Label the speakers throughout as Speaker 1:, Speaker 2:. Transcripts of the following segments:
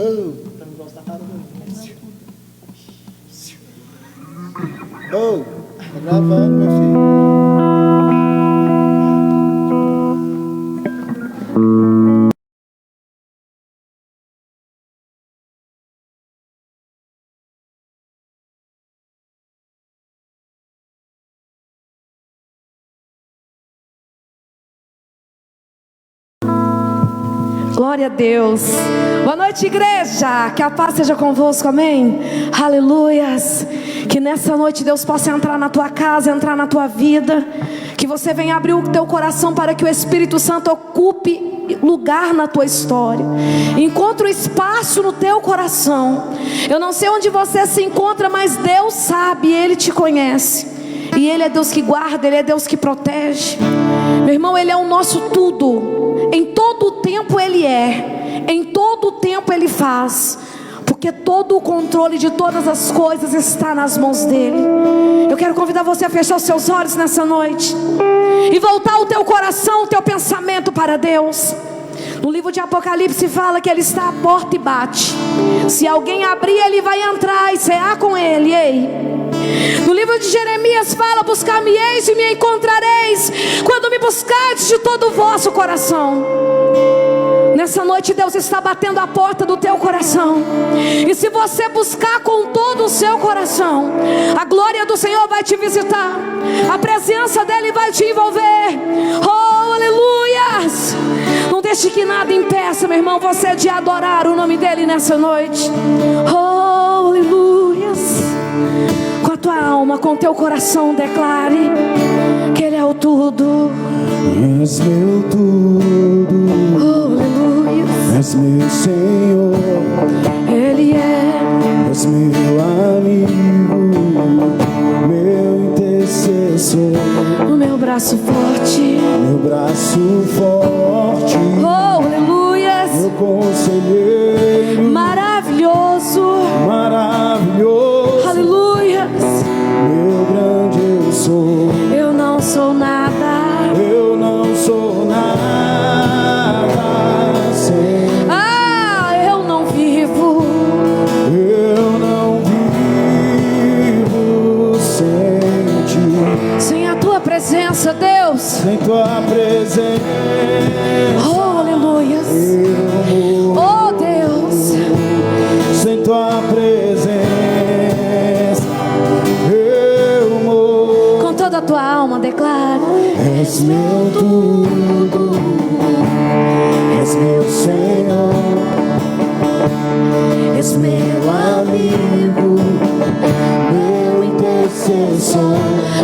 Speaker 1: Oh, estamos igual os tartarugas. Oh, tá gravando, meu filho.
Speaker 2: Glória a Deus. Boa noite, igreja. Que a paz seja convosco, amém? Aleluias. Que nessa noite Deus possa entrar na tua casa, entrar na tua vida. Que você venha abrir o teu coração para que o Espírito Santo ocupe lugar na tua história. Encontre um espaço no teu coração. Eu não sei onde você se encontra, mas Deus sabe, Ele te conhece. E Ele é Deus que guarda, Ele é Deus que protege. Meu irmão, Ele é o nosso tudo. Em todo o tempo Ele é, em todo o tempo Ele faz, porque todo o controle de todas as coisas está nas mãos dEle. Eu quero convidar você a fechar os seus olhos nessa noite e voltar o teu coração, o teu pensamento para Deus. No livro de Apocalipse fala que Ele está à porta e bate. Se alguém abrir, Ele vai entrar e cear com Ele. Ei. No livro de Jeremias fala: buscar-me-eis e me encontrareis, quando me buscardes de todo o vosso coração. Nessa noite Deus está batendo a porta do teu coração. E se você buscar com todo o seu coração, a glória do Senhor vai te visitar, a presença dEle vai te envolver. Oh, aleluias. Não deixe que nada impeça, meu irmão, você de adorar o nome dEle nessa noite. Oh, aleluias. Com a tua alma, com o teu coração, declare que Ele é o tudo.
Speaker 1: És meu tudo.
Speaker 2: Oh, aleluia.
Speaker 1: És meu Senhor.
Speaker 2: Ele é.
Speaker 1: És meu amigo, meu intercessor,
Speaker 2: O meu braço forte.
Speaker 1: meu braço forte,
Speaker 2: Oh, aleluias.
Speaker 1: meu conselheiro,
Speaker 2: Maravilhoso.
Speaker 1: maravilhoso,
Speaker 2: Aleluias.
Speaker 1: meu grande eu sou.
Speaker 2: Eu não sou nada.
Speaker 1: Eu não sou nada sem.
Speaker 2: Eu não vivo.
Speaker 1: Eu não vivo sem ti.
Speaker 2: Sem a tua presença, Deus.
Speaker 1: Sem tua presença
Speaker 2: Oh, aleluias.
Speaker 1: eu morro.
Speaker 2: Oh, Deus.
Speaker 1: Sem tua presença eu morro.
Speaker 2: Com toda a tua alma, declara.
Speaker 1: És meu tudo, és meu Senhor, és meu amigo, meu intercessor,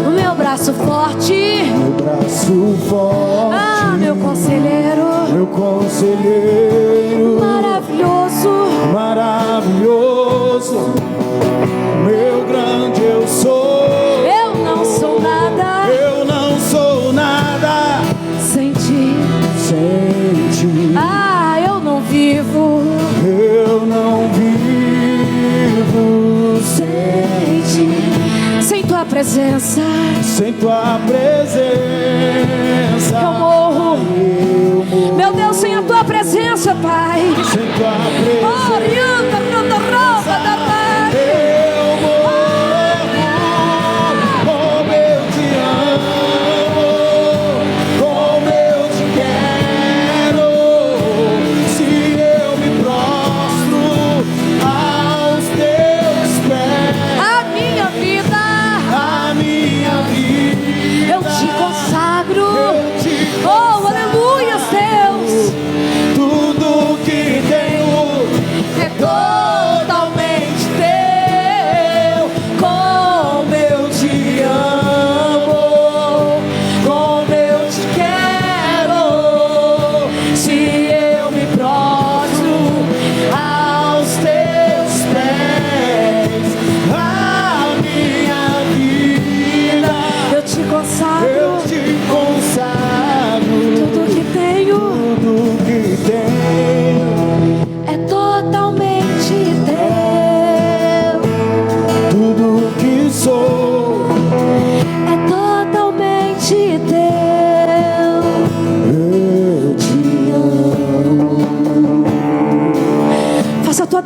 Speaker 2: O meu braço forte.
Speaker 1: meu braço forte,
Speaker 2: Meu conselheiro.
Speaker 1: meu conselheiro,
Speaker 2: Maravilhoso.
Speaker 1: maravilhoso, meu grande eu sou.
Speaker 2: Eu não sou nada
Speaker 1: Eu não sou nada
Speaker 2: sem ti.
Speaker 1: sem ti.
Speaker 2: Eu não vivo
Speaker 1: Eu não vivo
Speaker 2: sem ti. Sem tua presença
Speaker 1: sem tua presença.
Speaker 2: eu morro.
Speaker 1: Eu morro
Speaker 2: Meu Deus, sem a tua presença, Pai.
Speaker 1: sem tua presença.
Speaker 2: Orienta, roda, roda, da paz.
Speaker 1: Eu morro como eu te amo, como eu te quero. Se eu me prostro aos teus pés,
Speaker 2: A minha vida
Speaker 1: a minha vida
Speaker 2: eu te consagro.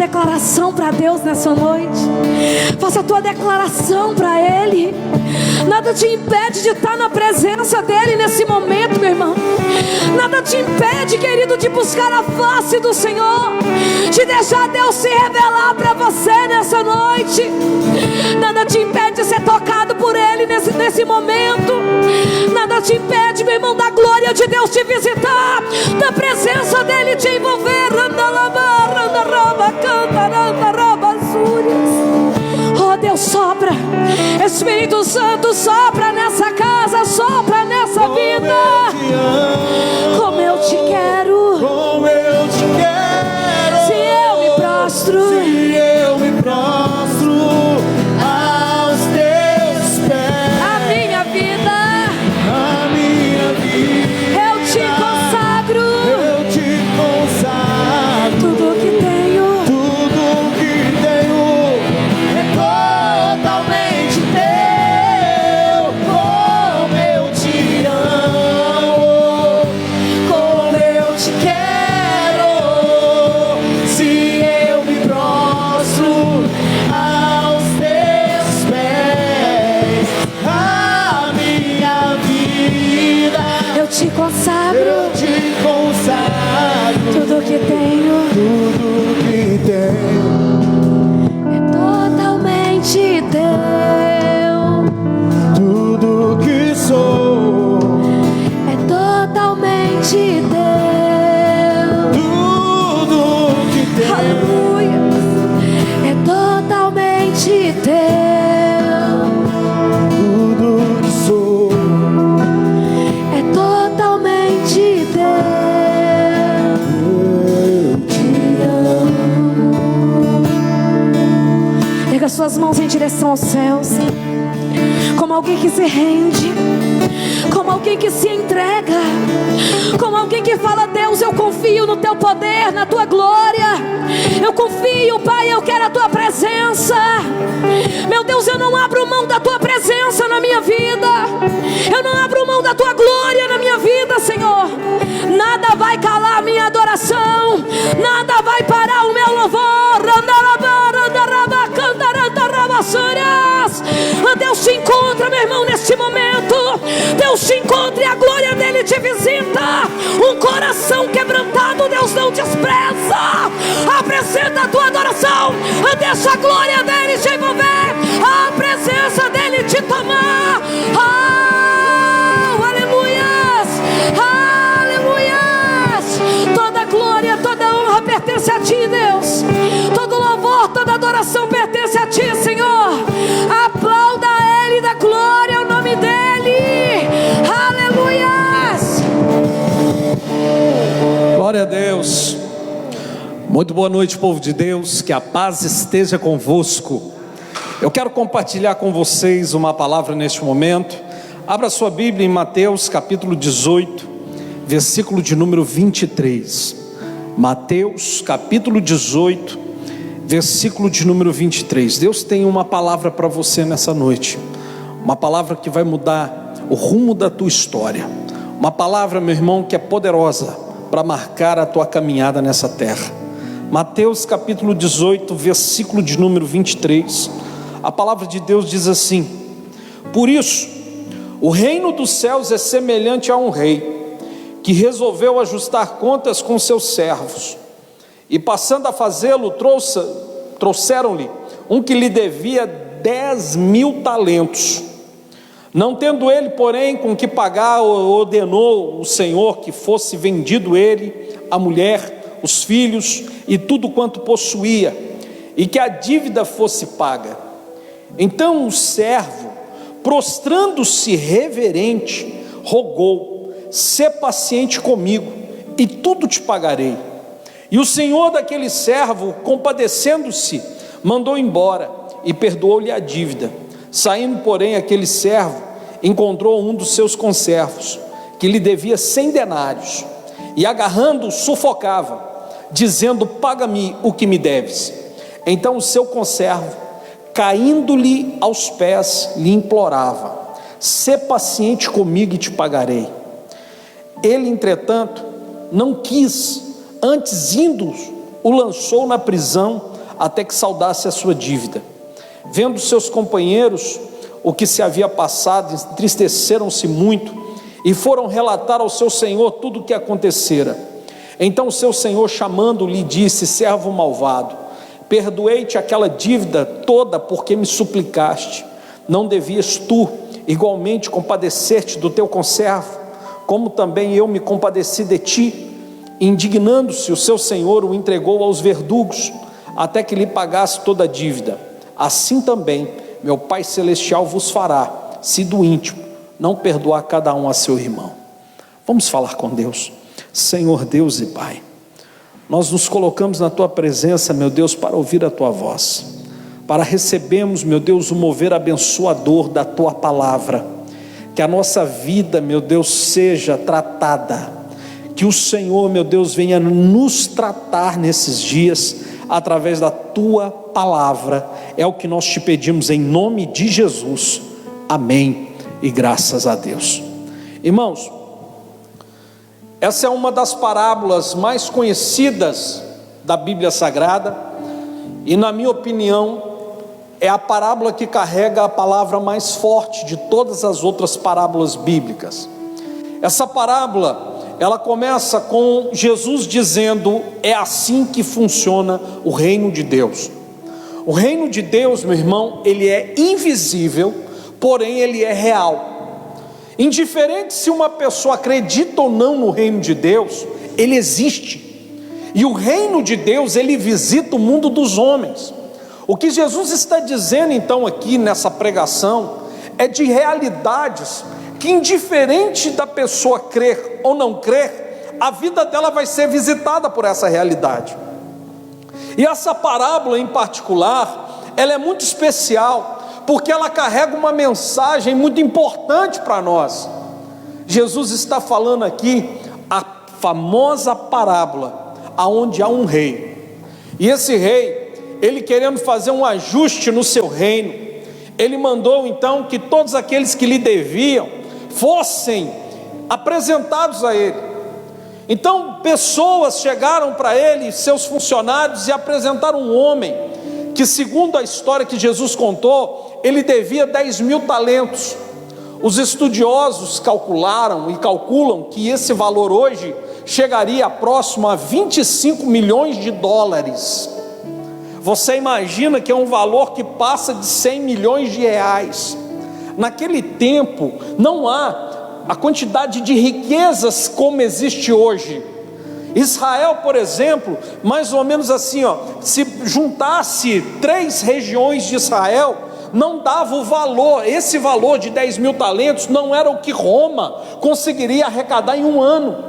Speaker 2: declaração para Deus nessa noite. Faça a tua declaração para Ele. Nada te impede de estar na presença dEle nesse momento, meu irmão. Nada te impede, querido, de buscar a face do Senhor, de deixar Deus se revelar para você nessa noite. Nada te impede de ser tocado por Ele nesse momento. Nada te impede, meu irmão, da glória de Deus te visitar, da presença dEle te envolver. Oh Deus, sopra. Espírito Santo, sopra nessa casa, sopra nessa vida. Como eu te quero,
Speaker 1: como eu te quero.
Speaker 2: se eu me prostro,
Speaker 1: se eu me prostro aos teus pés,
Speaker 2: a minha vida,
Speaker 1: eu te consagro,
Speaker 2: tudo que tenho,
Speaker 1: tudo que tenho é totalmente teu. Como eu te amo, como eu te quero, se eu me prostro aos teus pés, a minha vida
Speaker 2: eu te consagro,
Speaker 1: eu te consagro,
Speaker 2: tudo que tenho
Speaker 1: tudo que tenho
Speaker 2: é totalmente teu,
Speaker 1: tudo que sou,
Speaker 2: é totalmente teu.
Speaker 1: tudo que tenho,
Speaker 2: Aleluia, é totalmente teu,
Speaker 1: tudo que sou,
Speaker 2: é totalmente teu.
Speaker 1: eu
Speaker 2: Te amo. Erga suas mãos em direção aos céus, como alguém que se rende, como alguém que se entrega, como alguém que fala: Deus, eu confio no teu poder, na tua glória. Eu confio, Pai, eu quero a tua presença. Meu Deus, eu não abro mão da tua presença na minha vida. Eu não abro mão da tua glória na minha vida, Senhor. Nada vai calar a minha adoração, nada vai parar o meu louvor. Deus te encontra, meu irmão, neste momento. Deus te encontra e a glória dele te visita. Um coração quebrantado Deus não despreza. Apresenta a tua adoração, deixa a glória dele te envolver, a presença dele te tomar. Oh, aleluias, aleluias. Toda glória, toda honra pertence a ti, Deus. Todo louvor, toda adoração pertence a ti, Senhor. Aplauda ele da glória ao nome dele. Aleluias.
Speaker 3: Glória a Deus. Muito boa noite, povo de Deus. Que a paz esteja convosco. Eu quero compartilhar com vocês uma palavra neste momento. Abra sua Bíblia em Mateus capítulo 18, versículo de número 23. Mateus capítulo 18, versículo de número 23. Deus tem uma palavra para você nessa noite. Uma palavra que vai mudar o rumo da tua história. Uma palavra, meu irmão, que é poderosa para marcar a tua caminhada nessa terra. Mateus capítulo 18, versículo de número 23. A palavra de Deus diz assim: por isso, o reino dos céus é semelhante a um rei que resolveu ajustar contas com seus servos, e passando a fazê-lo, trouxeram-lhe um que lhe devia 10.000 talentos. Não tendo ele, porém, com que pagar, ordenou o Senhor que fosse vendido ele, a mulher, os filhos e tudo quanto possuía, e que a dívida fosse paga. Então o servo, prostrando-se reverente, rogou: sê paciente comigo, e tudo te pagarei. E o senhor daquele servo, compadecendo-se, mandou embora e perdoou-lhe a dívida. Saindo, porém, aquele servo encontrou um dos seus conservos, que lhe devia 100 denários, e agarrando-o, sufocava, dizendo: paga-me o que me deves. Então o seu conservo, caindo-lhe aos pés, lhe implorava: sê paciente comigo e te pagarei. Ele, entretanto, não quis, antes indo, o lançou na prisão, até que saldasse a sua dívida. Vendo seus companheiros o que se havia passado, entristeceram-se muito e foram relatar ao seu senhor tudo o que acontecera. Então o seu senhor, chamando-o, lhe disse: servo malvado, perdoei-te aquela dívida toda porque me suplicaste. Não devias tu igualmente compadecer-te do teu conservo, como também eu me compadeci de ti? Indignando-se, o seu senhor o entregou aos verdugos, até que lhe pagasse toda a dívida. Assim também meu Pai Celestial vos fará, se do íntimo não perdoar cada um a seu irmão. Vamos falar com Deus. Senhor Deus e Pai, nós nos colocamos na tua presença, meu Deus, para ouvir a tua voz, para recebermos, meu Deus, o mover abençoador da tua palavra. Que a nossa vida, meu Deus, seja tratada, que o Senhor, meu Deus, venha nos tratar nesses dias, através da tua palavra. É o que nós te pedimos em nome de Jesus, amém, e graças a Deus. Irmãos, essa é uma das parábolas mais conhecidas da Bíblia Sagrada, e na minha opinião, é a parábola que carrega a palavra mais forte de todas as outras parábolas bíblicas. Essa parábola, ela começa com Jesus dizendo: é assim que funciona o reino de Deus. O reino de Deus, meu irmão, ele é invisível, porém ele é real. Indiferente se uma pessoa acredita ou não no reino de Deus, ele existe. E o reino de Deus, ele visita o mundo dos homens. O que Jesus está dizendo então aqui nessa pregação é de realidades que, indiferente da pessoa crer ou não crer, a vida dela vai ser visitada por essa realidade. E essa parábola em particular, ela é muito especial, porque ela carrega uma mensagem muito importante para nós. Jesus está falando aqui a famosa parábola aonde há um rei, e esse rei, ele querendo fazer um ajuste no seu reino, ele mandou então que todos aqueles que lhe deviam fossem apresentados a ele. Então pessoas chegaram para ele, seus funcionários, e apresentaram um homem que, segundo a história que Jesus contou, ele devia 10.000 talentos. Os estudiosos calcularam e calculam que esse valor hoje chegaria próximo a 25 milhões de dólares. Você imagina que é um valor que passa de 100 milhões de reais. Naquele tempo não há a quantidade de riquezas como existe hoje. Israel, por exemplo, mais ou menos assim, se juntasse 3 regiões de Israel, não dava o valor. Esse valor de 10.000 talentos não era o que Roma conseguiria arrecadar em um ano.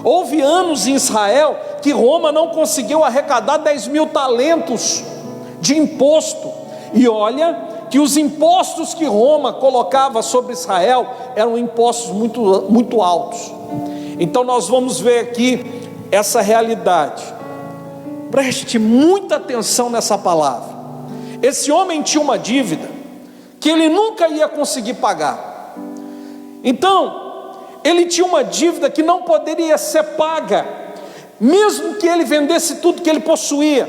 Speaker 3: Houve anos em Israel que Roma não conseguiu arrecadar 10.000 talentos de imposto. E olha que os impostos que Roma colocava sobre Israel eram impostos muito, muito altos. Então nós vamos ver aqui essa realidade. Preste muita atenção nessa palavra. Esse homem tinha uma dívida que ele nunca ia conseguir pagar. Então ele tinha uma dívida que não poderia ser paga, mesmo que ele vendesse tudo que ele possuía,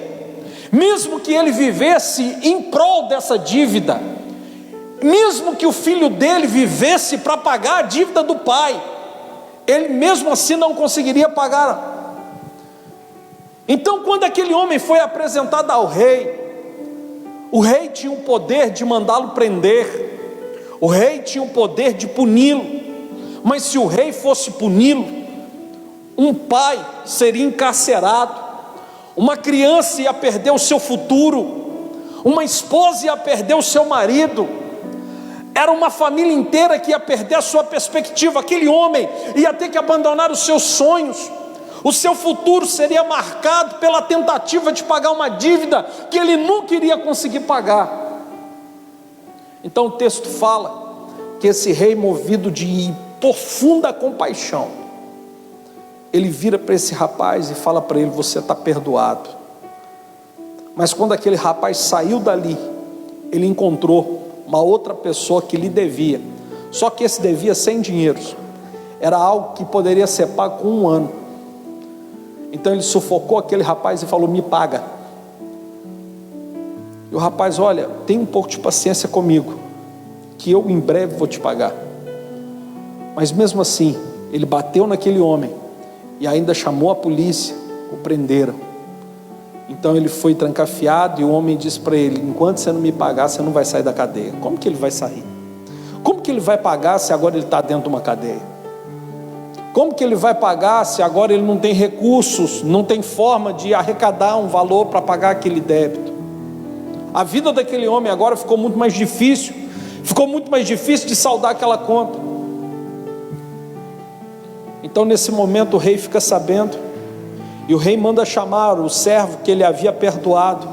Speaker 3: mesmo que ele vivesse em prol dessa dívida, mesmo que o filho dele vivesse para pagar a dívida do pai, ele mesmo assim não conseguiria pagar. Então, quando aquele homem foi apresentado ao rei, o rei tinha o poder de mandá-lo prender, o rei tinha o poder de puni-lo. Mas se o rei fosse puni-lo, um pai seria encarcerado, uma criança ia perder o seu futuro, uma esposa ia perder o seu marido, era uma família inteira que ia perder a sua perspectiva. Aquele homem ia ter que abandonar os seus sonhos, o seu futuro seria marcado pela tentativa de pagar uma dívida que ele nunca iria conseguir pagar. Então o texto fala que esse rei, movido de profunda compaixão, ele vira para esse rapaz e fala para ele: você está perdoado. Mas quando aquele rapaz saiu dali, ele encontrou uma outra pessoa que lhe devia, só que esse devia sem dinheiro, era algo que poderia ser pago com 1 ano. Então ele sufocou aquele rapaz e falou: me paga. E o rapaz: olha, tem um pouco de paciência comigo, que eu em breve vou te pagar. Mas mesmo assim, ele bateu naquele homem e ainda chamou a polícia, o prenderam. Então ele foi trancafiado e o homem disse para ele: enquanto você não me pagar, você não vai sair da cadeia. Como que ele vai sair? Como que ele vai pagar se agora ele está dentro de uma cadeia? Como que ele vai pagar se agora ele não tem recursos, não tem forma de arrecadar um valor para pagar aquele débito? A vida daquele homem agora ficou muito mais difícil, de saldar aquela conta. Então nesse momento o rei fica sabendo, e o rei manda chamar o servo que ele havia perdoado,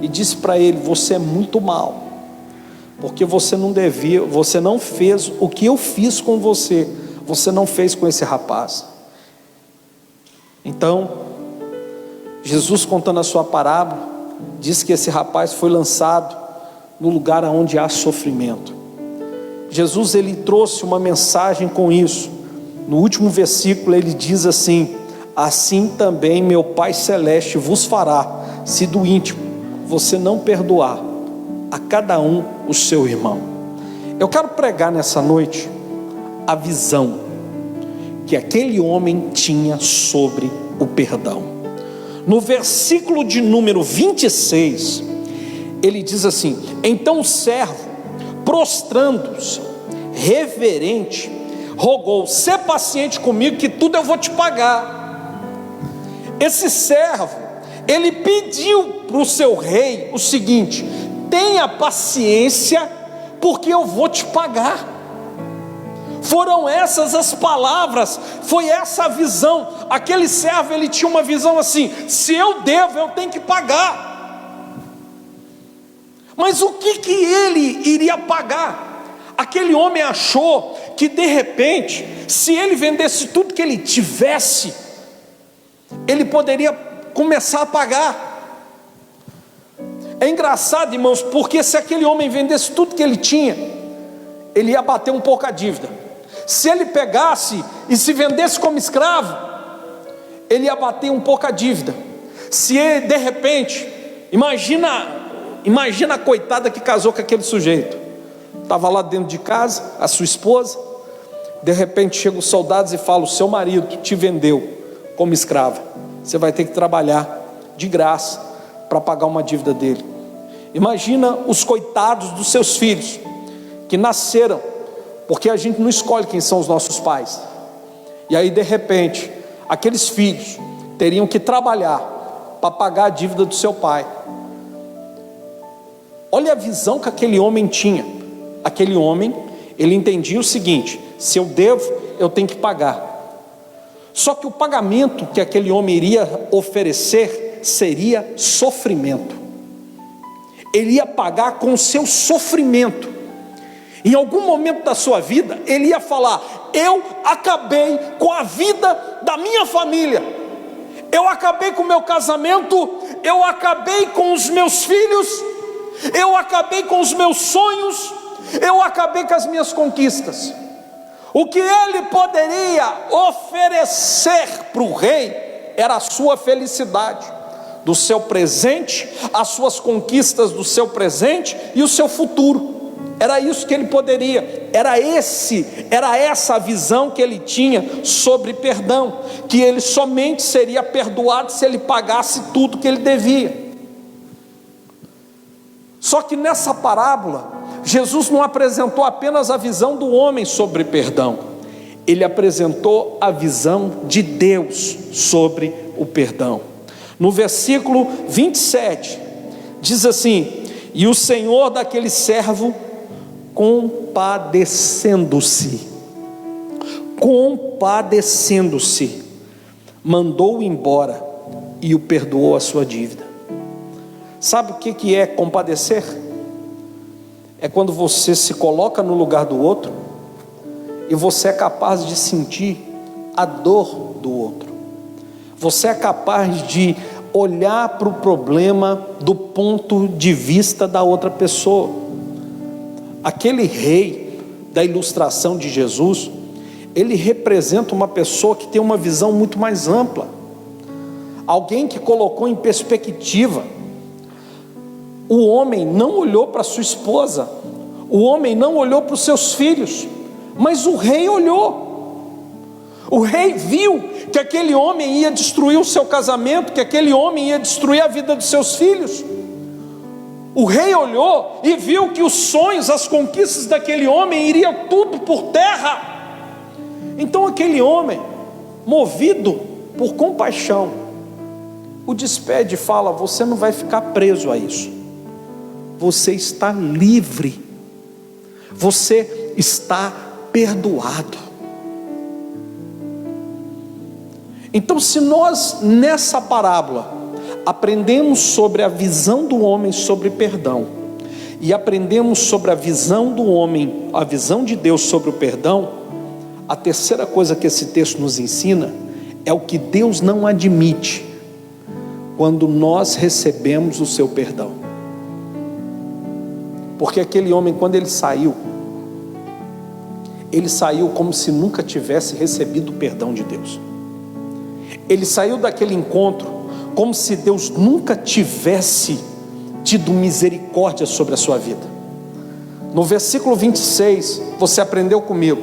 Speaker 3: e disse para ele: você é muito mau, porque você não fez o que eu fiz com você, você não fez com esse rapaz. Então, Jesus, contando a sua parábola, diz que esse rapaz foi lançado no lugar onde há sofrimento. Jesus, ele trouxe uma mensagem com isso. No último versículo ele diz assim: assim também meu Pai Celeste vos fará, se do íntimo você não perdoar a cada um o seu irmão. Eu quero pregar nessa noite a visão que aquele homem tinha sobre o perdão. No versículo de número 26, ele diz assim: então o servo, prostrando-se, reverente, rogou: sê paciente comigo, que tudo eu vou te pagar. Esse servo, ele pediu para o seu rei o seguinte: tenha paciência, porque eu vou te pagar. Foram essas as palavras, foi essa a visão. Aquele servo, ele tinha uma visão assim: se eu devo, eu tenho que pagar. Mas o que ele iria pagar? Aquele homem achou que de repente, se ele vendesse tudo que ele tivesse, ele poderia começar a pagar. É engraçado, irmãos, porque se aquele homem vendesse tudo que ele tinha, ele ia bater um pouco a dívida. Se ele pegasse e se vendesse como escravo, ele ia bater um pouco a dívida. Se ele, de repente, imagina a coitada que casou com aquele sujeito. Estava lá dentro de casa, a sua esposa. De repente chegam os soldados e falam: o seu marido te vendeu como escrava, você vai ter que trabalhar de graça para pagar uma dívida dele. Imagina os coitados dos seus filhos, que nasceram, porque a gente não escolhe quem são os nossos pais, e aí de repente aqueles filhos teriam que trabalhar para pagar a dívida do seu pai. Olha a visão que aquele homem tinha. Aquele homem, ele entendia o seguinte: se eu devo, eu tenho que pagar. Só que o pagamento que aquele homem iria oferecer seria sofrimento. Ele ia pagar com o seu sofrimento. Em algum momento da sua vida, ele ia falar: eu acabei com a vida da minha família, eu acabei com o meu casamento, eu acabei com os meus filhos, eu acabei com os meus sonhos, eu acabei com as minhas conquistas. O que ele poderia oferecer para o rei era a sua felicidade do seu presente, as suas conquistas do seu presente e o seu futuro. Era isso que ele poderia, era essa a visão que ele tinha sobre perdão, que ele somente seria perdoado se ele pagasse tudo que ele devia. Só que nessa parábola, Jesus não apresentou apenas a visão do homem sobre perdão, ele apresentou a visão de Deus sobre o perdão. No versículo 27, diz assim: e o Senhor daquele servo, compadecendo-se, mandou-o embora e o perdoou a sua dívida. Sabe o que é compadecer? É quando você se coloca no lugar do outro e você é capaz de sentir a dor do outro. Você é capaz de olhar para o problema do ponto de vista da outra pessoa. Aquele rei da ilustração de Jesus, ele representa uma pessoa que tem uma visão muito mais ampla. Alguém que colocou em perspectiva o homem não olhou para sua esposa, o homem não olhou para os seus filhos, mas o rei olhou. O rei viu que aquele homem ia destruir o seu casamento, que aquele homem ia destruir a vida dos seus filhos. O rei olhou e viu que os sonhos, as conquistas daquele homem iriam tudo por terra. Então aquele homem, movido por compaixão, o despede e fala: você não vai ficar preso a isso, você está livre, você está perdoado. Então, se nós nessa parábola aprendemos sobre a visão do homem sobre perdão, e aprendemos sobre a visão do homem, a visão de Deus sobre o perdão, a terceira coisa que esse texto nos ensina é o que Deus não admite quando nós recebemos o seu perdão. Porque aquele homem, quando ele saiu como se nunca tivesse recebido o perdão de Deus. Ele saiu daquele encontro como se Deus nunca tivesse tido misericórdia sobre a sua vida. No versículo 26, você aprendeu comigo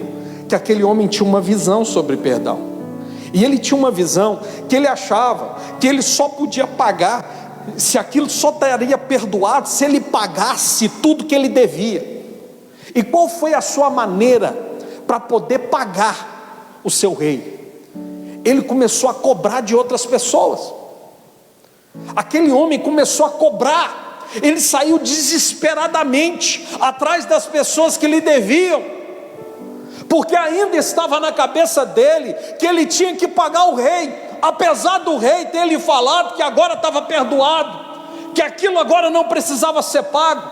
Speaker 3: que aquele homem tinha uma visão sobre perdão. E ele tinha uma visão que ele achava que ele só podia pagar, se aquilo só estaria perdoado se ele pagasse tudo que ele devia. E qual foi a sua maneira para poder pagar o seu rei? Ele começou a cobrar de outras pessoas. Aquele homem começou a cobrar. Ele saiu desesperadamente atrás das pessoas que lhe deviam, porque ainda estava na cabeça dele que ele tinha que pagar o rei, apesar do rei ter lhe falado que agora estava perdoado, que aquilo agora não precisava ser pago.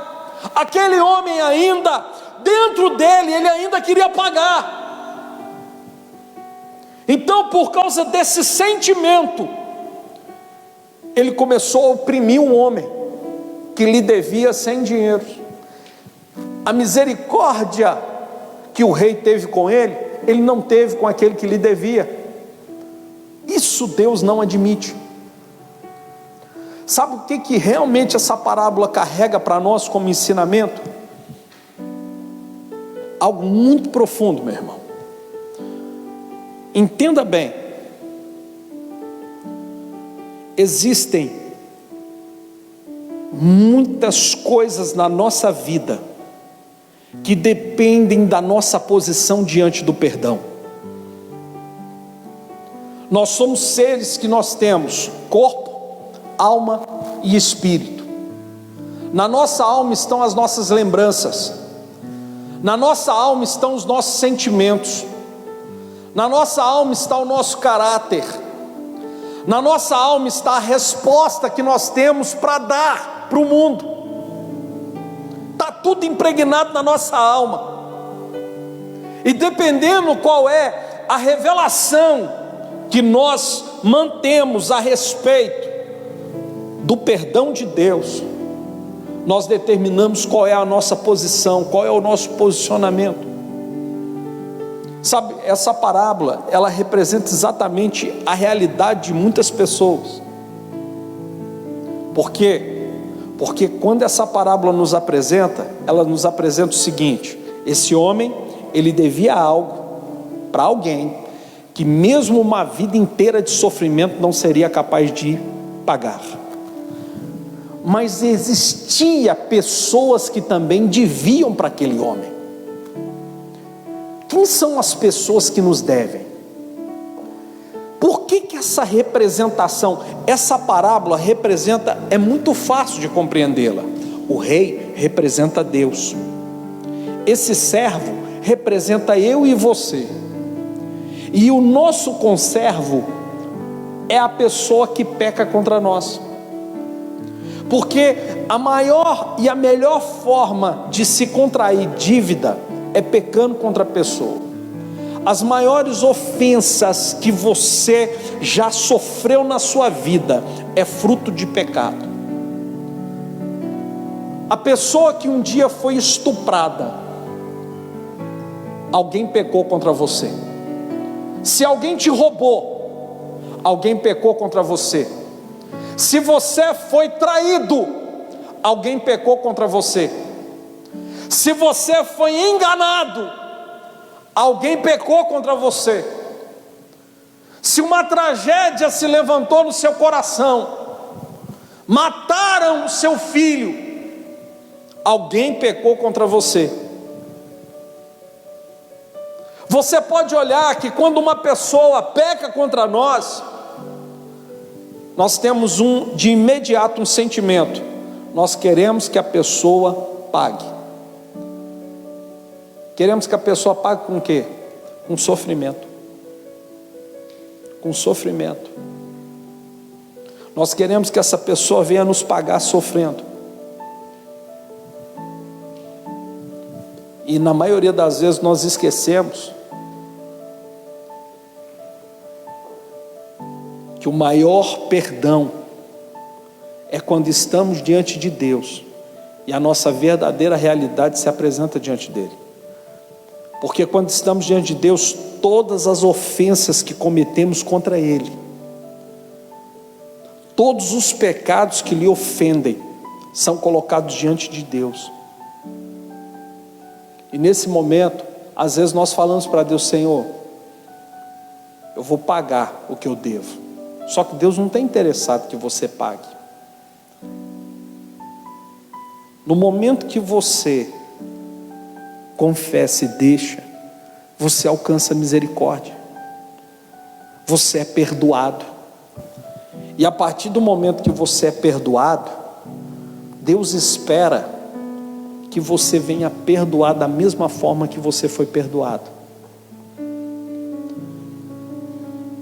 Speaker 3: Aquele homem ainda, dentro dele, ele ainda queria pagar. Então, por causa desse sentimento, ele começou a oprimir um homem que lhe devia 100 dinheiros. A misericórdia que o rei teve com ele, ele não teve com aquele que lhe devia. Isso Deus não admite. Sabe o que realmente essa parábola carrega para nós como ensinamento? Algo muito profundo, meu irmão. Entenda bem, existem muitas coisas na nossa vida que dependem da nossa posição diante do perdão. Nós somos seres que nós temos corpo, alma e espírito. Na nossa alma estão as nossas lembranças, na nossa alma estão os nossos sentimentos, na nossa alma está o nosso caráter, na nossa alma está a resposta que nós temos para dar para o mundo. Está tudo impregnado na nossa alma, e dependendo qual é a revelação que nós mantemos a respeito do perdão de Deus, nós determinamos qual é a nossa posição, qual é o nosso posicionamento. Sabe, essa parábola, ela representa exatamente a realidade de muitas pessoas. Por quê? Porque quando essa parábola nos apresenta, ela nos apresenta o seguinte: esse homem, ele devia algo para alguém que mesmo uma vida inteira de sofrimento não seria capaz de pagar. Mas existia pessoas que também deviam para aquele homem. Quem são as pessoas que nos devem? Por que essa representação, essa parábola representa, é muito fácil de compreendê-la. O rei representa Deus, esse servo representa eu e você, e o nosso conservo é a pessoa que peca contra nós. Porque a maior e a melhor forma de se contrair dívida é pecando contra a pessoa. As maiores ofensas que você já sofreu na sua vida é fruto de pecado. A pessoa que um dia foi estuprada, alguém pecou contra você. Se alguém te roubou, alguém pecou contra você. Se você foi traído, alguém pecou contra você. Se você foi enganado, alguém pecou contra você. Se uma tragédia se levantou no seu coração, mataram o seu filho, alguém pecou contra você. Você pode olhar que quando uma pessoa peca contra nós temos de imediato um sentimento: nós queremos que a pessoa pague. Queremos que a pessoa pague com o quê? Com sofrimento. Com sofrimento. Nós queremos que essa pessoa venha nos pagar sofrendo. E na maioria das vezes nós esquecemos que o maior perdão é quando estamos diante de Deus e a nossa verdadeira realidade se apresenta diante dele. Porque quando estamos diante de Deus, todas as ofensas que cometemos contra ele, todos os pecados que lhe ofendem, são colocados diante de Deus. E nesse momento, às vezes nós falamos para Deus: Senhor, eu vou pagar o que eu devo. Só que Deus não está interessado que você pague. No momento que você confessa e deixa, você alcança misericórdia. Você é perdoado. E a partir do momento que você é perdoado, Deus espera que você venha perdoar da mesma forma que você foi perdoado.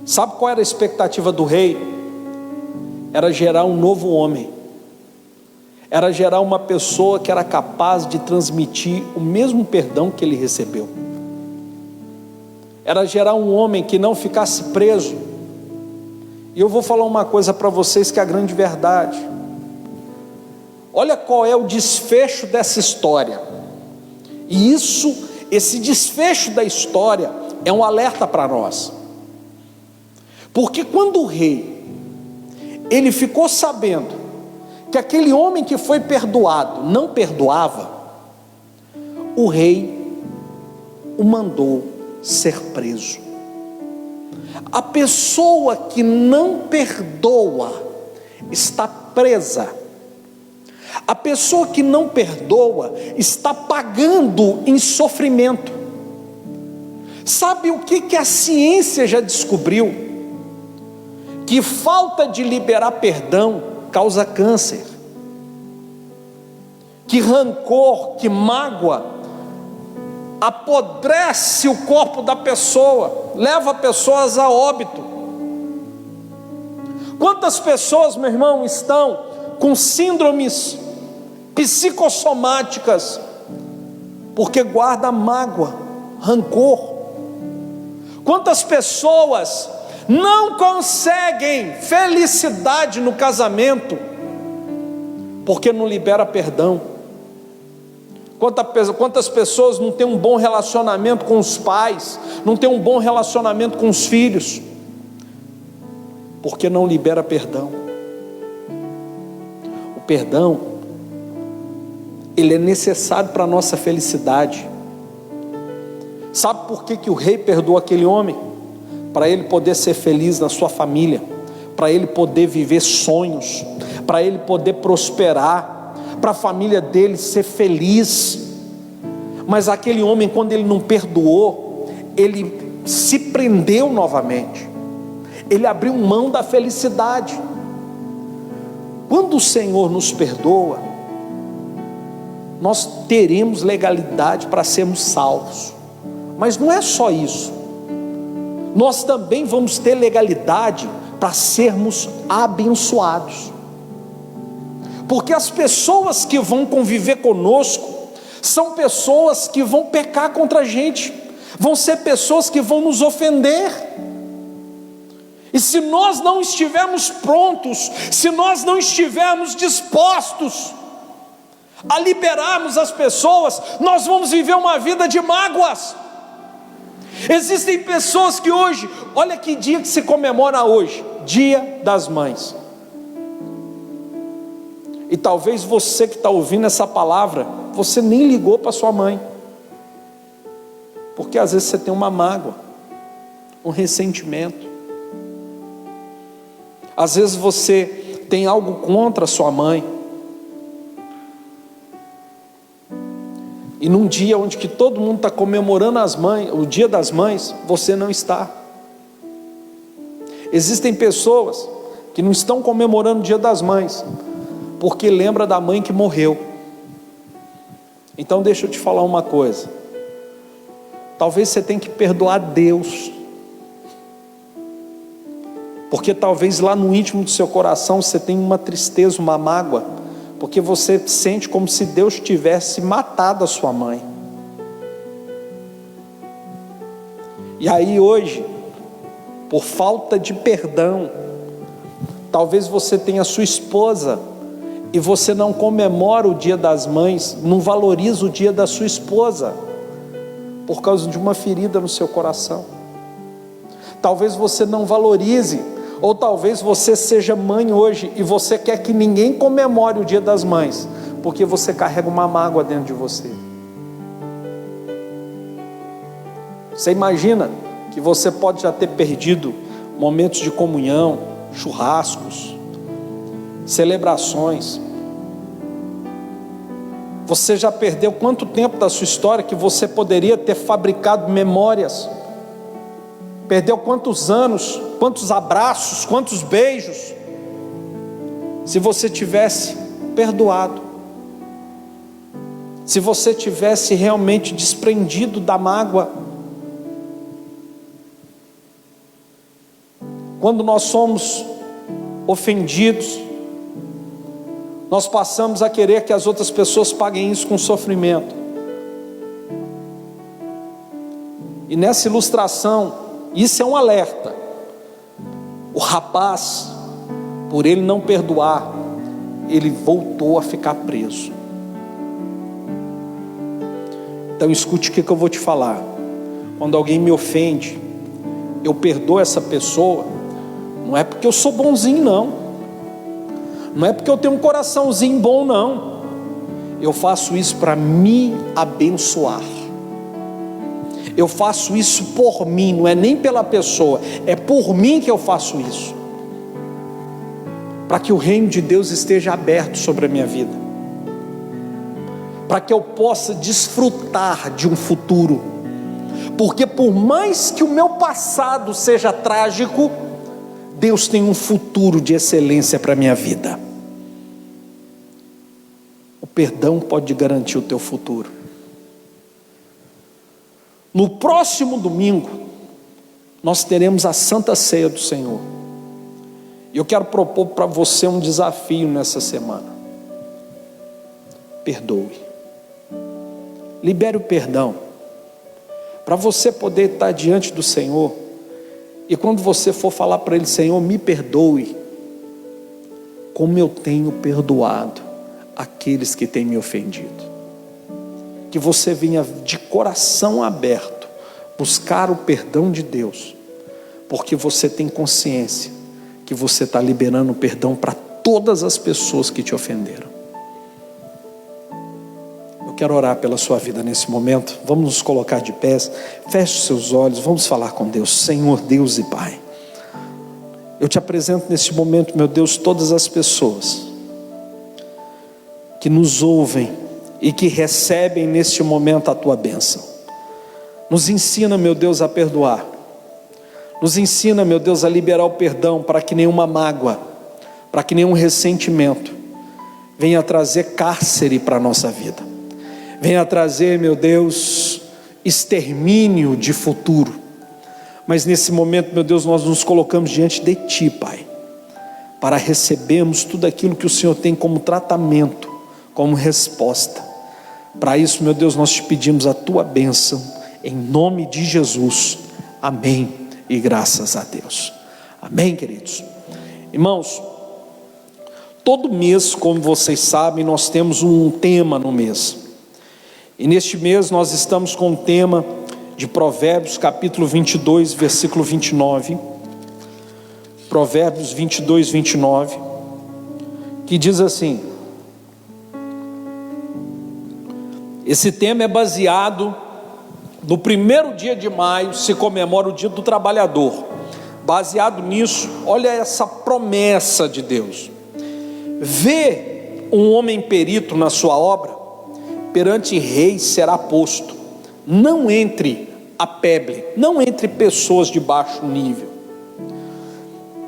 Speaker 3: Sabe qual era a expectativa do rei? Era gerar um novo homem. Era gerar uma pessoa que era capaz de transmitir o mesmo perdão que ele recebeu. Era gerar um homem que não ficasse preso. E eu vou falar uma coisa para vocês que é a grande verdade. Olha qual é o desfecho dessa história. E esse desfecho da história é um alerta para nós. Porque quando o rei, ele ficou sabendo que aquele homem que foi perdoado não perdoava, o rei o mandou ser preso. A pessoa que não perdoa está presa. A pessoa que não perdoa está pagando em sofrimento. Sabe o que a ciência já descobriu? Que falta de liberar perdão causa câncer. Que rancor, que mágoa apodrece o corpo da pessoa, leva pessoas a óbito. Quantas pessoas, meu irmão, estão com síndromes psicossomáticas porque guarda mágoa, rancor? Quantas pessoas não conseguem felicidade no casamento porque não libera perdão? Quantas pessoas não têm um bom relacionamento com os pais, não têm um bom relacionamento com os filhos porque não libera perdão? O perdão, ele é necessário para a nossa felicidade. Sabe por que o rei perdoou aquele homem? Para ele poder ser feliz na sua família, para ele poder viver sonhos, para ele poder prosperar, para a família dele ser feliz. Mas aquele homem, quando ele não perdoou, ele se prendeu novamente, ele abriu mão da felicidade. Quando o Senhor nos perdoa, nós teremos legalidade para sermos salvos. Mas não é só isso, nós também vamos ter legalidade para sermos abençoados. Porque as pessoas que vão conviver conosco são pessoas que vão pecar contra a gente, vão ser pessoas que vão nos ofender. E se nós não estivermos prontos, se nós não estivermos dispostos a liberarmos as pessoas, nós vamos viver uma vida de mágoas. Existem pessoas que hoje, olha que dia que se comemora hoje, Dia das Mães. E talvez você que está ouvindo essa palavra, você nem ligou para sua mãe, porque às vezes você tem uma mágoa, um ressentimento. Às vezes você tem algo contra a sua mãe. E num dia onde que todo mundo está comemorando o Dia das Mães, você não está. Existem pessoas que não estão comemorando o Dia das Mães, porque lembra da mãe que morreu. Então deixa eu te falar uma coisa. Talvez você tenha que perdoar Deus, porque talvez lá no íntimo do seu coração você tenha uma tristeza, uma mágoa, porque você sente como se Deus tivesse matado a sua mãe. E aí hoje, por falta de perdão, talvez você tenha a sua esposa e você não comemora o Dia das Mães, não valoriza o dia da sua esposa, por causa de uma ferida no seu coração. Talvez você não valorize, ou talvez você seja mãe hoje e você quer que ninguém comemore o Dia das Mães, porque você carrega uma mágoa dentro de você. Você imagina que você pode já ter perdido momentos de comunhão, churrascos, celebrações. Você já perdeu quanto tempo da sua história que você poderia ter fabricado memórias? Perdeu quantos anos, quantos abraços, quantos beijos, se você tivesse perdoado, se você tivesse realmente desprendido da mágoa. Quando nós somos ofendidos, nós passamos a querer que as outras pessoas paguem isso com sofrimento. E nessa ilustração, isso é um alerta. O rapaz, por ele não perdoar, ele voltou a ficar preso. Então escute o que eu vou te falar. Quando alguém me ofende, eu perdoo essa pessoa, não é porque eu sou bonzinho não, não é porque eu tenho um coraçãozinho bom não, eu faço isso para me abençoar. Eu faço isso por mim, não é nem pela pessoa, é por mim que eu faço isso, para que o reino de Deus esteja aberto sobre a minha vida, para que eu possa desfrutar de um futuro, porque por mais que o meu passado seja trágico, Deus tem um futuro de excelência para a minha vida. O perdão pode garantir o teu futuro. No próximo domingo, nós teremos a Santa Ceia do Senhor. E eu quero propor para você um desafio nessa semana. Perdoe. Libere o perdão, para você poder estar diante do Senhor. E quando você for falar para Ele: Senhor, me perdoe, como eu tenho perdoado aqueles que têm me ofendido. Que você venha de coração aberto buscar o perdão de Deus, porque você tem consciência que você está liberando perdão para todas as pessoas que te ofenderam. Eu quero orar pela sua vida nesse momento. Vamos nos colocar de pés, feche os seus olhos, vamos falar com Deus. Senhor Deus e Pai, eu te apresento nesse momento, meu Deus, todas as pessoas que nos ouvem e que recebem neste momento a tua bênção. Nos ensina, meu Deus, a perdoar. Nos ensina, meu Deus, a liberar o perdão, para que nenhuma mágoa, para que nenhum ressentimento venha trazer cárcere para a nossa vida, venha trazer, meu Deus, extermínio de futuro. Mas nesse momento, meu Deus, nós nos colocamos diante de Ti, Pai, para recebermos tudo aquilo que o Senhor tem como tratamento, como resposta. Para isso, meu Deus, nós te pedimos a tua bênção, em nome de Jesus, amém, e graças a Deus, amém, queridos. Irmãos, todo mês, como vocês sabem, nós temos um tema no mês, e neste mês nós estamos com o tema de Provérbios, capítulo 22, versículo 29, Provérbios 22, 29, que diz assim: Esse tema é baseado no primeiro dia de maio, se comemora o Dia do Trabalhador. Baseado nisso, olha essa promessa de Deus: vê um homem perito na sua obra, perante reis será posto, não entre a peble, não entre pessoas de baixo nível.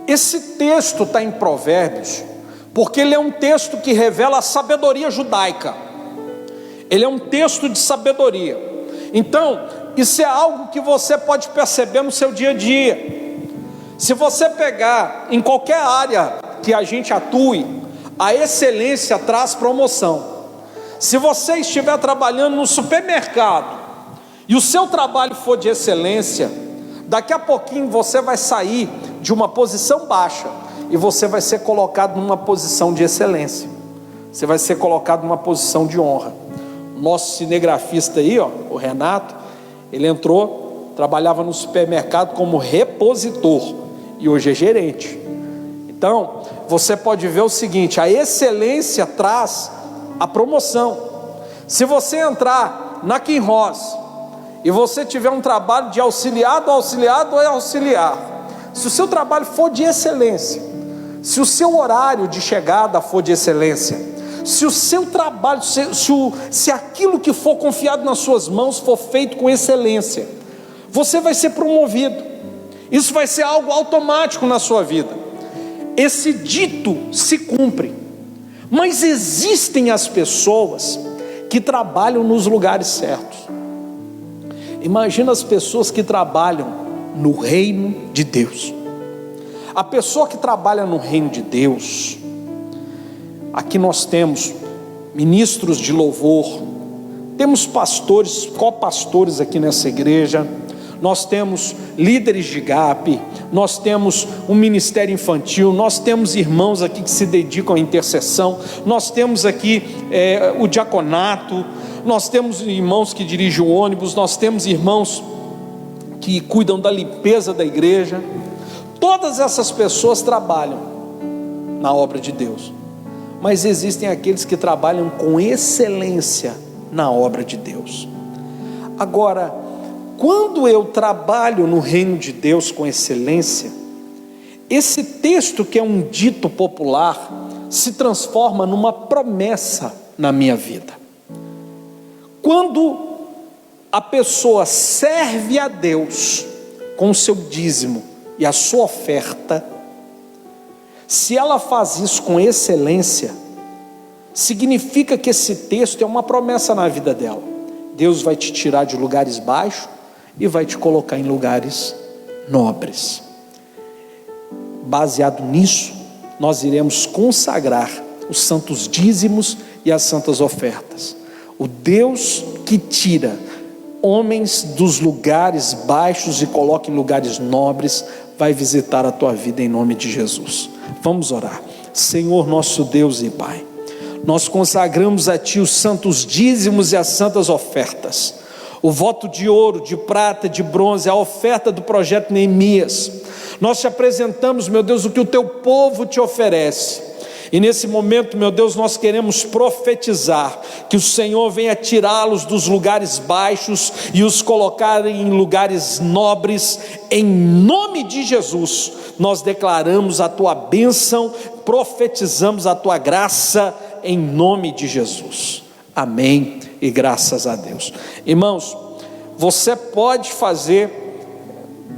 Speaker 3: Esse texto está em Provérbios, porque ele é um texto que revela a sabedoria judaica. Ele é um texto de sabedoria. Então, isso é algo que você pode perceber no seu dia a dia. Se você pegar em qualquer área que a gente atue, a excelência traz promoção. Se você estiver trabalhando no supermercado e o seu trabalho for de excelência, daqui a pouquinho você vai sair de uma posição baixa e você vai ser colocado numa posição de excelência. Você vai ser colocado numa posição de honra. O nosso cinegrafista aí, o Renato, ele entrou, trabalhava no supermercado como repositor e hoje é gerente. Então, você pode ver o seguinte: a excelência traz a promoção. Se você entrar na Kinross e você tiver um trabalho de auxiliado ou auxiliar, se o seu trabalho for de excelência, se o seu horário de chegada for de excelência, se o seu trabalho, se aquilo que for confiado nas suas mãos for feito com excelência, você vai ser promovido. Isso vai ser algo automático na sua vida. Esse dito se cumpre. Mas existem as pessoas que trabalham nos lugares certos. Imagina as pessoas que trabalham no reino de Deus. A pessoa que trabalha no reino de Deus, aqui nós temos ministros de louvor, temos pastores, copastores aqui nessa igreja, nós temos líderes de GAP, nós temos um ministério infantil, nós temos irmãos aqui que se dedicam à intercessão, nós temos aqui o diaconato, nós temos irmãos que dirigem o ônibus, nós temos irmãos que cuidam da limpeza da igreja. Todas essas pessoas trabalham na obra de Deus, mas existem aqueles que trabalham com excelência na obra de Deus. Agora, quando eu trabalho no reino de Deus com excelência, esse texto, que é um dito popular, se transforma numa promessa na minha vida. Quando a pessoa serve a Deus com o seu dízimo e a sua oferta, se ela faz isso com excelência, significa que esse texto é uma promessa na vida dela. Deus vai te tirar de lugares baixos e vai te colocar em lugares nobres. Baseado nisso, nós iremos consagrar os santos dízimos e as santas ofertas. O Deus que tira homens dos lugares baixos e coloca em lugares nobres, vai visitar a tua vida em nome de Jesus. Vamos orar. Senhor nosso Deus e Pai, nós consagramos a Ti os santos dízimos e as santas ofertas, o voto de ouro, de prata, de bronze, a oferta do projeto Neemias. Nós te apresentamos, meu Deus, o que o Teu povo te oferece. E nesse momento, meu Deus, nós queremos profetizar que o Senhor venha tirá-los dos lugares baixos e os colocar em lugares nobres, em nome de Jesus. Nós declaramos a Tua bênção, profetizamos a Tua graça, em nome de Jesus. Amém e graças a Deus. Irmãos, você pode fazer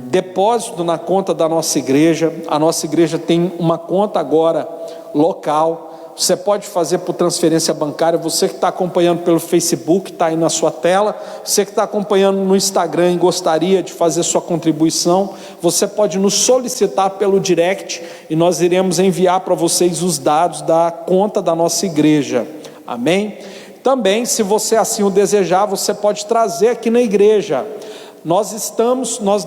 Speaker 3: depósito na conta da nossa igreja. A nossa igreja tem uma conta agora local. Você pode fazer por transferência bancária. Você que está acompanhando pelo Facebook, está aí na sua tela. Você que está acompanhando no Instagram e gostaria de fazer sua contribuição, você pode nos solicitar pelo direct e nós iremos enviar para vocês os dados da conta da nossa igreja. Amém? Também, se você assim o desejar, você pode trazer aqui na igreja. Nós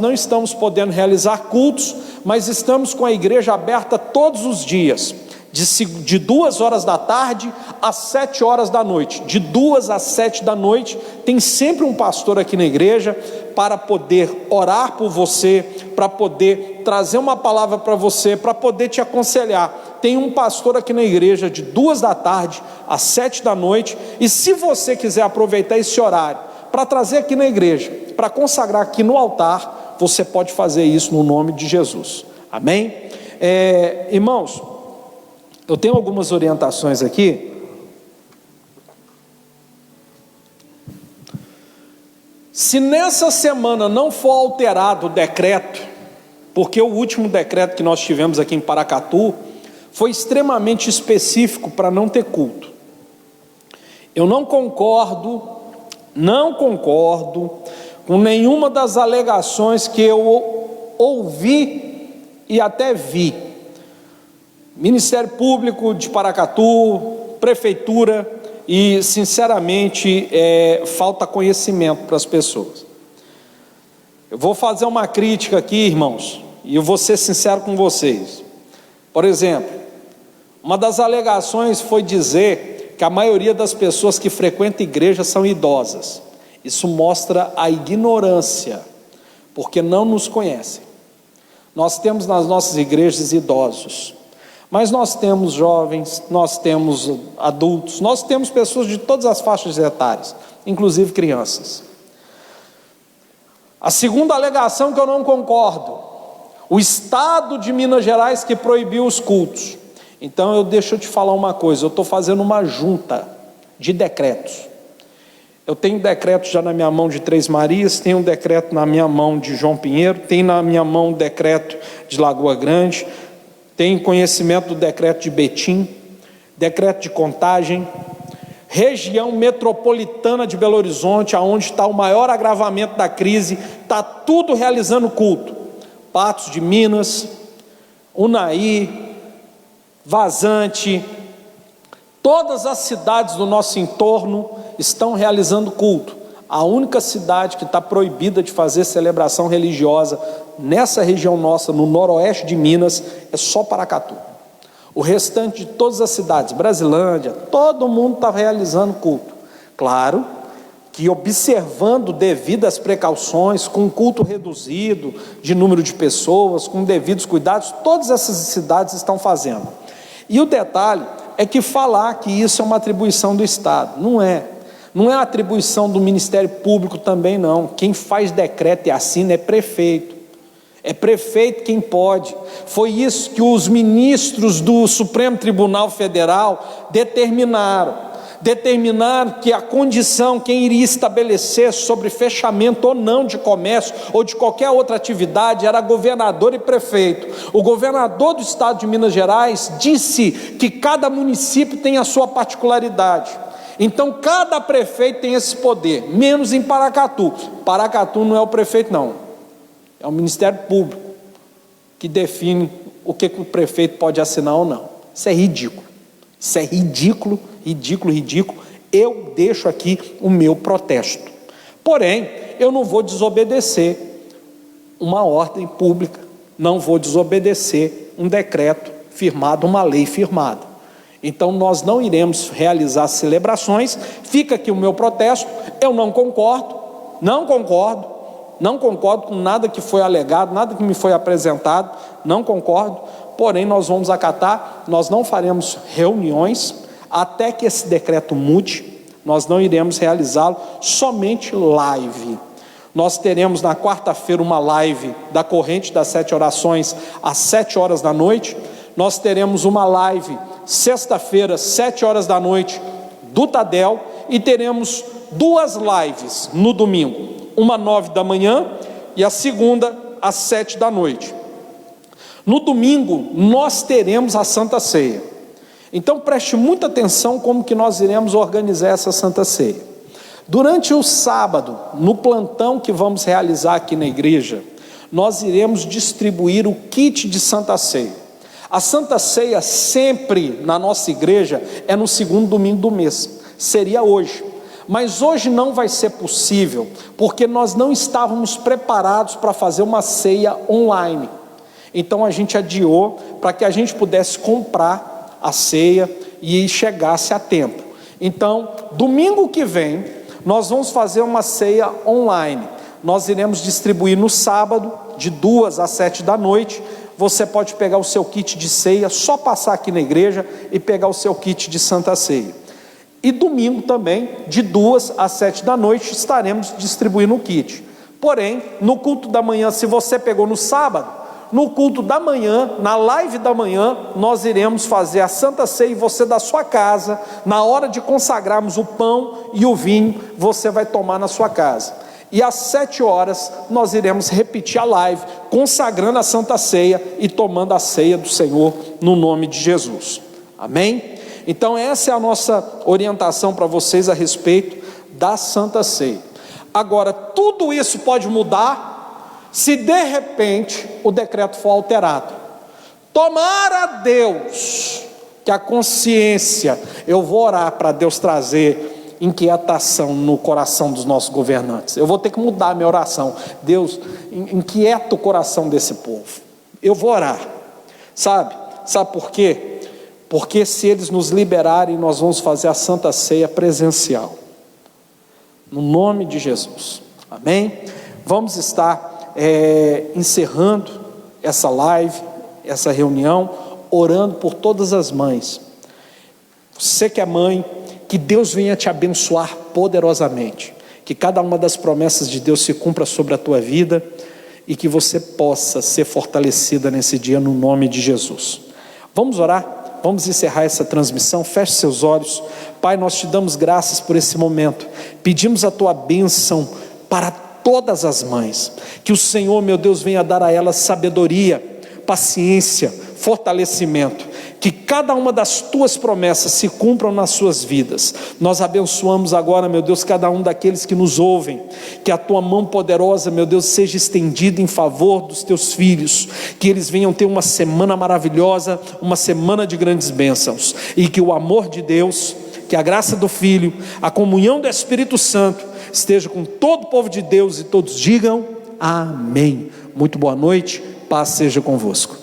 Speaker 3: não estamos podendo realizar cultos, mas estamos com a igreja aberta todos os dias, de 2 horas da tarde às 7 horas da noite. De 2 às 7 da noite, tem sempre um pastor aqui na igreja para poder orar por você, para poder trazer uma palavra para você, para poder te aconselhar. tem um pastor aqui na igreja de 2 da tarde às 7 da noite, e se você quiser aproveitar esse horário para trazer aqui na igreja, para consagrar aqui no altar, você pode fazer isso no nome de Jesus, amém? Irmãos, eu tenho algumas orientações aqui. Se nessa semana não for alterado o decreto, porque o último decreto que nós tivemos aqui em Paracatu foi extremamente específico para não ter culto. Eu não concordo com nenhuma das alegações que eu ouvi e até vi. Ministério Público de Paracatu, Prefeitura, e sinceramente falta conhecimento para as pessoas. Eu vou fazer uma crítica aqui, irmãos, e eu vou ser sincero com vocês. Por exemplo, uma das alegações foi dizer que a maioria das pessoas que frequentam a igreja são idosas. Isso mostra a ignorância, porque não nos conhecem. Nós temos nas nossas igrejas idosos, mas nós temos jovens, nós temos adultos, nós temos pessoas de todas as faixas etárias, inclusive crianças. A segunda alegação que eu não concordo: o Estado de Minas Gerais que proibiu os cultos. Então deixa eu te falar uma coisa, eu estou fazendo uma junta de decretos. Eu tenho decreto já na minha mão de Três Marias, tenho um decreto na minha mão de João Pinheiro, tenho na minha mão um decreto de Lagoa Grande, tenho conhecimento do decreto de Betim, decreto de Contagem, região metropolitana de Belo Horizonte, aonde está o maior agravamento da crise, está tudo realizando culto. Patos de Minas, Unai, Vazante, todas as cidades do nosso entorno estão realizando culto. A única cidade que está proibida de fazer celebração religiosa nessa região nossa, no noroeste de Minas, é só Paracatu. O restante de todas as cidades, Brasilândia, todo mundo está realizando culto. Claro que observando devidas precauções, com culto reduzido de número de pessoas, com devidos cuidados, todas essas cidades estão fazendo. E o detalhe é que falar que isso é uma atribuição do Estado, não é. Não é atribuição do Ministério Público também não. Quem faz decreto e assina é prefeito. É prefeito quem pode. Foi isso que os ministros do Supremo Tribunal Federal determinaram. Determinaram que a condição, quem iria estabelecer sobre fechamento ou não de comércio ou de qualquer outra atividade era governador e prefeito. O governador do estado de Minas Gerais disse que cada município tem a sua particularidade. Então cada prefeito tem esse poder, menos em Paracatu. Paracatu não é o prefeito não, é o Ministério Público que define o que o prefeito pode assinar ou não. Isso é ridículo, isso é ridículo, ridículo, ridículo. Eu deixo aqui o meu protesto. Porém, eu não vou desobedecer uma ordem pública, não vou desobedecer um decreto firmado, uma lei firmada. Então nós não iremos realizar celebrações. Fica aqui o meu protesto. Eu não concordo com nada que foi alegado, nada que me foi apresentado, não concordo, porém nós vamos acatar. Nós não faremos reuniões até que esse decreto mude. Nós não iremos realizá-lo, somente live. Nós teremos na quarta-feira uma live da Corrente das 7 Orações às 7 horas da noite. Nós teremos uma live sexta-feira, 7 horas da noite, do Tadel, e teremos 2 lives no domingo, uma 9 da manhã e a segunda às 7 da noite. No domingo nós teremos a Santa Ceia. Então preste muita atenção como que nós iremos organizar essa Santa Ceia. Durante o sábado, no plantão que vamos realizar aqui na igreja, nós iremos distribuir o kit de Santa Ceia. A Santa Ceia sempre na nossa igreja é no segundo domingo do mês, seria hoje, mas hoje não vai ser possível, porque nós não estávamos preparados para fazer uma ceia online. Então a gente adiou para que a gente pudesse comprar a ceia e chegasse a tempo. Então domingo que vem nós vamos fazer uma ceia online. Nós iremos distribuir no sábado de 2 às 7 da noite você pode pegar o seu kit de ceia, só passar aqui na igreja e pegar o seu kit de Santa Ceia. E domingo também, de 2 às 7 da noite, estaremos distribuindo o kit. Porém, no culto da manhã, se você pegou no sábado, no culto da manhã, na live da manhã, nós iremos fazer a Santa Ceia, e você da sua casa, na hora de consagrarmos o pão e o vinho, você vai tomar na sua casa. E às 7 horas, nós iremos repetir a live, consagrando a Santa Ceia e tomando a ceia do Senhor, no nome de Jesus. Amém? Então essa é a nossa orientação para vocês a respeito da Santa Ceia. Agora, tudo isso pode mudar se de repente o decreto for alterado. Tomara a Deus que a consciência, eu vou orar para Deus trazer inquietação no coração dos nossos governantes. Eu vou ter que mudar a minha oração. Deus, inquieta o coração desse povo. Eu vou orar. Sabe por quê? Porque se eles nos liberarem, nós vamos fazer a Santa Ceia presencial, no nome de Jesus. Amém? Vamos estar encerrando essa live, essa reunião, orando por todas as mães. Você que é mãe, que Deus venha te abençoar poderosamente, que cada uma das promessas de Deus se cumpra sobre a tua vida, e que você possa ser fortalecida nesse dia, no nome de Jesus. Vamos orar? Vamos encerrar essa transmissão. Feche seus olhos. Pai, nós te damos graças por esse momento, pedimos a tua bênção para todas as mães, que o Senhor, meu Deus, venha dar a elas sabedoria, paciência, fortalecimento, que cada uma das tuas promessas se cumpram nas suas vidas. Nós abençoamos agora, meu Deus, cada um daqueles que nos ouvem, que a tua mão poderosa, meu Deus, seja estendida em favor dos teus filhos, que eles venham ter uma semana maravilhosa, uma semana de grandes bênçãos, e que o amor de Deus, que a graça do Filho, a comunhão do Espírito Santo esteja com todo o povo de Deus, e todos digam amém. Muito boa noite, paz seja convosco.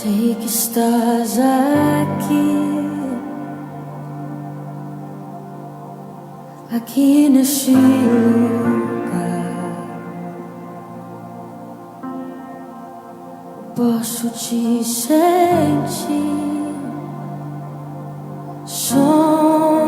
Speaker 4: Sei que estás aqui neste lugar. Posso te sentir. Sonda-me.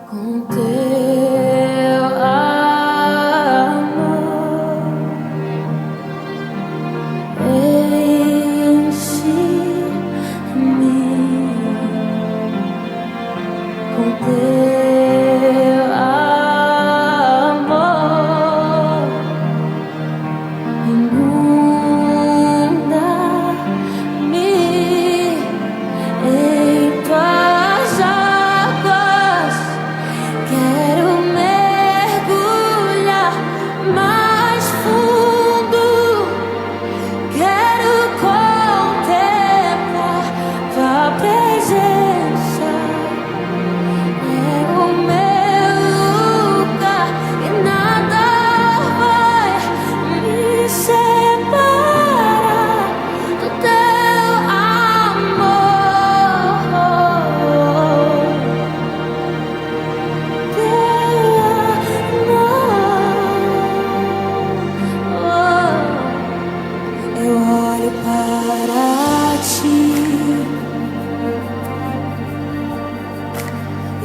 Speaker 4: Com teu amor, enche-me. Com teu amor, inunda-me em tuas águas. Quero mergulhar mais fundo, quero contemplar tua presença. É o meu lugar e nada vai me separar do teu amor. Eu olho para ti e